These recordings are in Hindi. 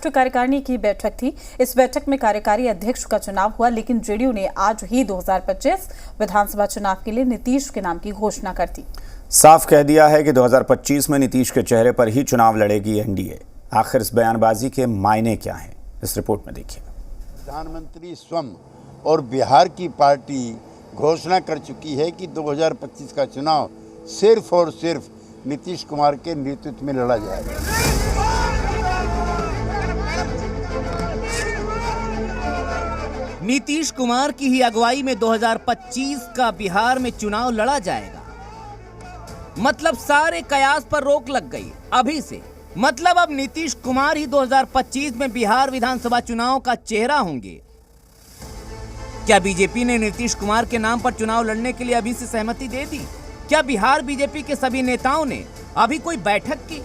राष्ट्रीय कार्यकारिणी की बैठक थी। इस बैठक में कार्यकारी अध्यक्ष का चुनाव हुआ, लेकिन जेडीयू ने आज ही 2025 विधानसभा चुनाव के लिए नीतीश के नाम की घोषणा कर दी। साफ कह दिया है कि 2025 में नीतीश के चेहरे पर ही चुनाव लड़ेगी एनडीए। आखिर इस बयानबाजी के मायने क्या हैं, इस रिपोर्ट में देखिए। प्रधानमंत्री स्वयं और बिहार की पार्टी घोषणा कर चुकी है कि 2025 का चुनाव सिर्फ और सिर्फ नीतीश कुमार के नेतृत्व में लड़ा जाएगा। नीतीश कुमार की ही अगुवाई में 2025 का बिहार में चुनाव लड़ा जाएगा। मतलब सारे कयास पर रोक लग गई अभी से। मतलब अब नीतीश कुमार ही 2025 में बिहार विधानसभा चुनाव का चेहरा होंगे। क्या बीजेपी ने नीतीश कुमार के नाम पर चुनाव लड़ने के लिए अभी से सहमति दे दी? क्या बिहार बीजेपी के सभी नेताओं ने अभी कोई बैठक की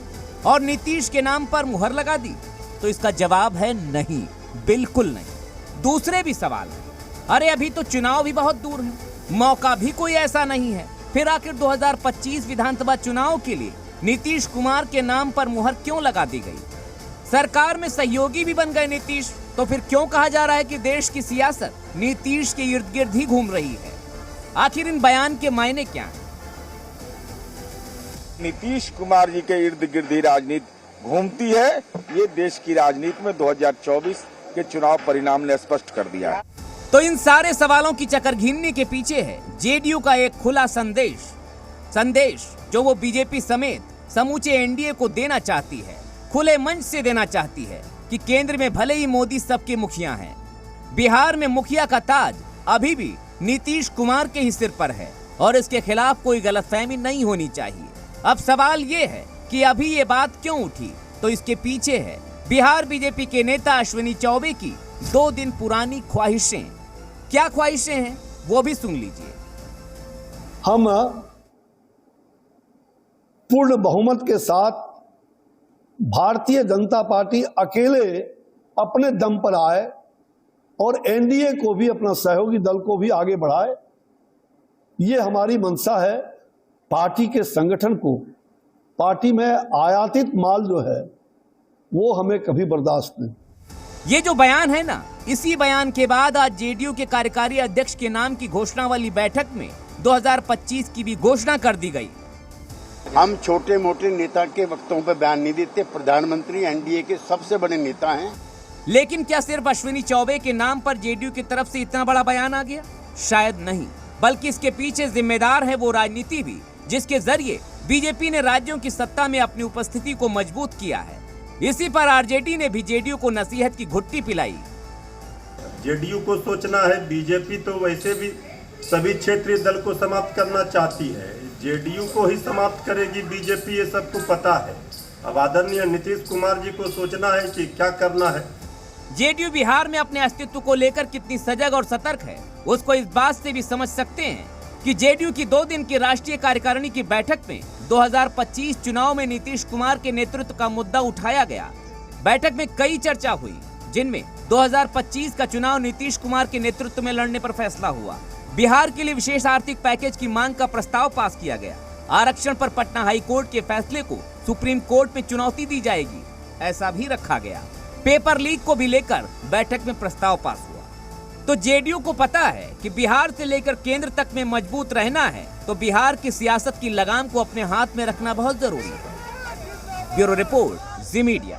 और नीतीश के नाम पर मुहर लगा दी? तो इसका जवाब है नहीं, बिल्कुल नहीं। दूसरे भी सवाल हैं। अरे अभी तो चुनाव भी बहुत दूर है, मौका भी कोई ऐसा नहीं है, फिर आखिर 2025 विधानसभा चुनाव के लिए नीतीश कुमार के नाम पर मुहर क्यों लगा दी गई? सरकार में सहयोगी भी बन गए नीतीश, तो फिर क्यों कहा जा रहा है कि देश की सियासत नीतीश के इर्द गिर्द ही घूम रही है? आखिर इन बयान के मायने क्या हैं? नीतीश कुमार जी के इर्द गिर्द ही राजनीति घूमती है, ये देश की राजनीति में 2024 के चुनाव परिणाम ने स्पष्ट कर दिया है। तो इन सारे सवालों की चकरघिन्नी के पीछे है जेडीयू का एक खुला संदेश जो वो बीजेपी समेत समूचे एनडीए को देना चाहती है, खुले मंच से देना चाहती है कि केंद्र में भले ही मोदी सबके मुखिया हैं, बिहार में मुखिया का ताज अभी भी नीतीश कुमार के ही सिर पर है और इसके खिलाफ कोई गलतफहमी नहीं होनी चाहिए। अब सवाल ये है कि अभी ये बात क्यों उठी? तो इसके पीछे है बिहार बीजेपी के नेता अश्विनी चौबे की 2 दिन पुरानी ख्वाहिशें। क्या ख्वाहिशें हैं वो भी सुन लीजिए। हम पूर्ण बहुमत के साथ भारतीय जनता पार्टी अकेले अपने दम पर आए और एनडीए को भी, अपना सहयोगी दल को भी आगे बढ़ाए। ये हमारी मंशा है। पार्टी के संगठन को, पार्टी में आयातित माल जो है वो हमें कभी बर्दाश्त नहीं। ये जो बयान है ना, इसी बयान के बाद आज जेडीयू के कार्यकारी अध्यक्ष के नाम की घोषणा वाली बैठक में 2025 की भी घोषणा कर दी गई। हम छोटे मोटे नेता के वक्तव्यों पर बयान नहीं देते। प्रधानमंत्री एनडीए के सबसे बड़े नेता हैं। लेकिन क्या सिर्फ अश्विनी चौबे के नाम पर जेडीयू की तरफ से इतना बड़ा बयान आ गया? शायद नहीं, बल्कि इसके पीछे जिम्मेदार है वो राजनीति भी जिसके जरिए बीजेपी ने राज्यों की सत्ता में अपनी उपस्थिति को मजबूत किया है। इसी पर आरजेडी ने भी जेडीयू को नसीहत की घुट्टी पिलाई। जेडीयू को सोचना है, बीजेपी तो वैसे भी सभी क्षेत्रीय दल को समाप्त करना चाहती है, जेडीयू को ही समाप्त करेगी बीजेपी, ये सबको पता है। अब आदरणीय नीतीश कुमार जी को सोचना है कि क्या करना है। जेडीयू बिहार में अपने अस्तित्व को लेकर कितनी सजग और सतर्क है, उसको इस बात से भी समझ सकते हैं कि जेडीयू की 2 दिन की राष्ट्रीय कार्यकारिणी की बैठक में 2025 चुनाव में नीतीश कुमार के नेतृत्व का मुद्दा उठाया गया। बैठक में कई चर्चा हुई, जिनमें 2025 का चुनाव नीतीश कुमार के नेतृत्व में लड़ने पर फैसला हुआ। बिहार के लिए विशेष आर्थिक पैकेज की मांग का प्रस्ताव पास किया गया। आरक्षण पर पटना हाई कोर्ट के फैसले को सुप्रीम कोर्ट में चुनौती दी जाएगी, ऐसा भी रखा गया। पेपर लीक को भी लेकर बैठक में प्रस्ताव पास हुआ। तो जेडीयू को पता है कि बिहार से लेकर केंद्र तक में मजबूत रहना है, तो बिहार की सियासत की लगाम को अपने हाथ में रखना बहुत जरूरी है। ब्यूरो रिपोर्ट, जी मीडिया।